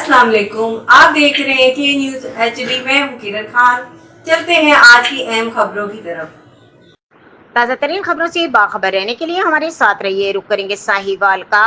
अस्सलाम वालेकुम, आप देख रहे हैं के न्यूज़ HD। मैं हूं किरण खान। चलते हैं आज की अहम खबरों की तरफ। ताज़ा तरीन खबरों से बाखबर रहने के लिए हमारे साथ रहिए। रुक करेंगे साहिवाल का।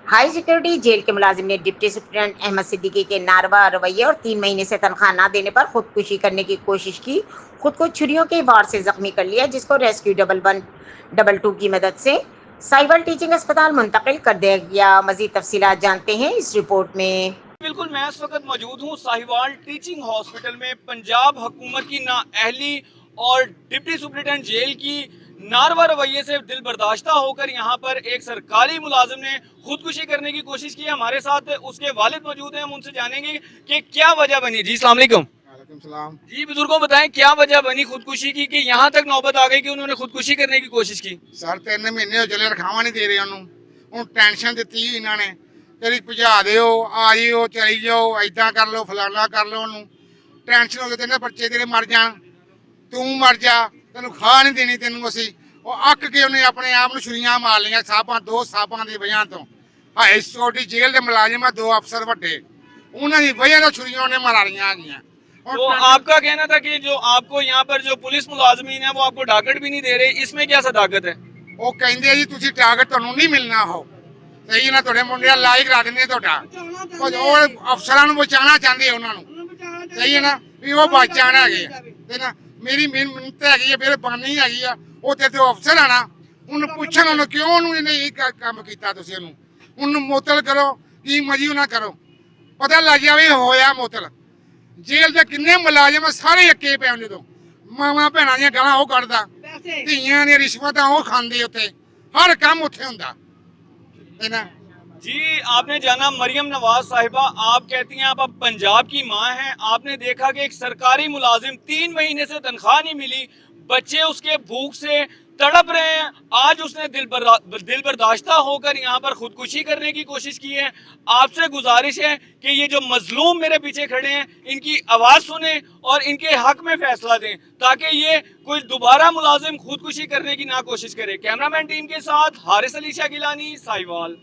हाई सिक्योरिटी जेल के मुलाजिम ने डिप्टी सुप्रीटेंडेंट अहमद सिद्दीकी के नारवा रवैये और 3 महीने से तनख्वाह न देने पर खुदकुशी करने की कोशिश की। खुद को छुरियों के वार से जख्मी कर लिया, जिसको रेस्क्यू 112 की मदद से साहिवाल टीचिंग अस्पताल मुंतकिल कर दिया गया। मजीद तफसीलात जानते हैं इस रिपोर्ट में। बिल्कुल, मैं इस वक्त मौजूद हूँ साहिवाल टीचिंग हॉस्पिटल में। पंजाब हुकूमत की नाअहली और डिप्टी सुप्रिटेंडेंट जेल की नारवा रवैये से दिल बर्दाश्ता होकर यहाँ पर एक सरकारी मुलाजिम ने खुदकुशी करने की कोशिश की है। हमारे साथ उसके वालिद मौजूद हैं, हम उनसे जानेंगे कि क्या वजह बनी। जी अस्सलाम वालेकुम। सलाम। जी बुजुर्गों, बताएं क्या वजह बनी खुदकुशी की कि यहाँ तक नौबत आ गई कि उन्होंने खुदकुशी करने की कोशिश की। सर 3 ਮਹੀਨੇ ਹੋ ਚਲੇ ਰਖਾਵਾਂ ਨਹੀਂ ਦੇ ਰਹੇ ਉਹਨੂੰ। ਹੁਣ ਟੈਨਸ਼ਨ ਦਿੱਤੀ ਇਹਨਾਂ ਨੇ, ਤੇਰੀ ਭਜਾ ਦਿਓ, ਆ ਜਿਓ, ਚਲੀ ਜਾਓ, ਐਦਾਂ ਕਰ ਲਓ, ਫਲਾਣਾ ਕਰ ਲਓ। ਉਹਨੂੰ ਟੈਨਸ਼ਨ ਹੋ ਗਈ, ਤੇਰੇ ਬੱਚੇ ਤੇਰੇ ਮਰ ਜਾਣ, ਤੂੰ ਮਰ ਜਾ, ਤੈਨੂੰ ਖਾ ਨਹੀਂ ਦੇਣੀ ਤੈਨੂੰ ਅਸੀਂ। ਉਹ ਅੱਕ ਕੇ ਉਹਨੇ ਆਪਣੇ ਆਪ ਨੂੰ ਛੁਰੀਆਂ ਮਾਰ ਲਈਆਂ ਸਾਬਾਂ, 2 ਸਾਬਾਂ ਦੀ ਵਜ੍ਹਾ ਤੋਂ। ਹਾਈ ਸਿਕਿਉਰਿਟੀ ਜੇਲ੍ਹ ਦੇ ਮੁਲਾਜ਼ਮ ਆ, 2 ਅਫਸਰ ਵੱਡੇ, ਉਹਨਾਂ ਦੀ ਵਜ੍ਹਾ ਨਾਲ ਛੁਰੀਆਂ ਉਹਨੇ ਮਾਰ ਲਈਆਂ ਹੈਗੀਆਂ। तो आपका कहना था कि जो आपको यहाँ पर जो पुलिस मुलाजमीन है वो आपको टारगेट भी नहीं दे रहे, इसमें क्या सदाकत है? ਉਹ ਕਹਿੰਦੇ ਜੀ ਤੁਸੀਂ ਟਾਰਗੇਟ ਤੁਹਾਨੂੰ ਨਹੀਂ ਮਿਲਣਾ। ਉਹ ਸਹੀ ਨਾ, ਤੁਹਾਡੇ ਮੁੰਡੇ ਲਾਈ ਕਰਾ ਦਿੰਦੇ ਤੁਹਾਡਾ। ਉਹ ਅਫਸਰਾਂ ਨੂੰ ਬਚਾਉਣਾ ਚਾਹੁੰਦੇ ਉਹਨਾਂ ਨੂੰ, ਸਹੀ ਹੈ ਨਾ, ਵੀ ਉਹ ਬਚਾਉਣ ਹੈਗੇ ਆ ਤੇ ਨਾ। ਮੇਰੀ ਮਿਹਨਤ ਹੈਗੀ ਆ, ਮੇਰੇ ਬਾਨੀ ਹੈਗੀ ਆ। ਉਹ ਤੇ ਅਫਸਰ ਆ ਨਾ, ਉਹਨੂੰ ਪੁੱਛਣ ਉਹਨੂੰ ਕਿਉਂ ਉਹਨੂੰ ਇਹਨੇ ਇਹ ਕੰਮ ਕੀਤਾ। ਤੁਸੀਂ ਉਹਨੂੰ ਮੁਅੱਤਲ ਕਰੋ, ਕੀ ਮਰਜ਼ੀ ਨਾ ਕਰੋ, ਪਤਾ ਲੱਗ ਜਾਵੇ ਹੋਇਆ ਮੁਅੱਤਲ। ਜੇਲ੍ਹ ਦੇ ਕਿੰਨੇ ਮੁਲਾਜ਼ਮ ਸਾਰੇ ਅੱਕੇ ਪਏ ਉਹਨੇ ਤੋਂ। ਮਾਵਾਂ ਭੈਣਾਂ ਦੀਆਂ ਗਾਲਾਂ ਉਹ ਕੱਢਦਾ, ਧੀਆਂ ਦੀਆਂ ਰਿਸ਼ਵਤਾਂ ਉਹ ਖਾਂਦੇ, ਉੱਥੇ ਹਰ ਕੰਮ ਉੱਥੇ ਹੁੰਦਾ ਹੈ ਨਾ। जी, आपने जाना मरियम नवाज साहिबा, आप कहती हैं आप अब पंजाब की मां हैं। आपने देखा कि एक सरकारी मुलाजिम 3 महीने से तनख्वाह नहीं मिली, बच्चे उसके भूख से तड़प रहे हैं। आज उसने दिल बर्दाश्ता होकर यहाँ पर खुदकुशी करने की कोशिश की है। आपसे गुजारिश है कि ये जो मजलूम मेरे पीछे खड़े हैं इनकी आवाज़ सुने और इनके हक में फैसला दें, ताकि ये कोई दोबारा मुलाजिम खुदकुशी करने की ना कोशिश करे। कैमरामैन टीम के साथ हारिस अली शाह गिलानी, साहिवाल।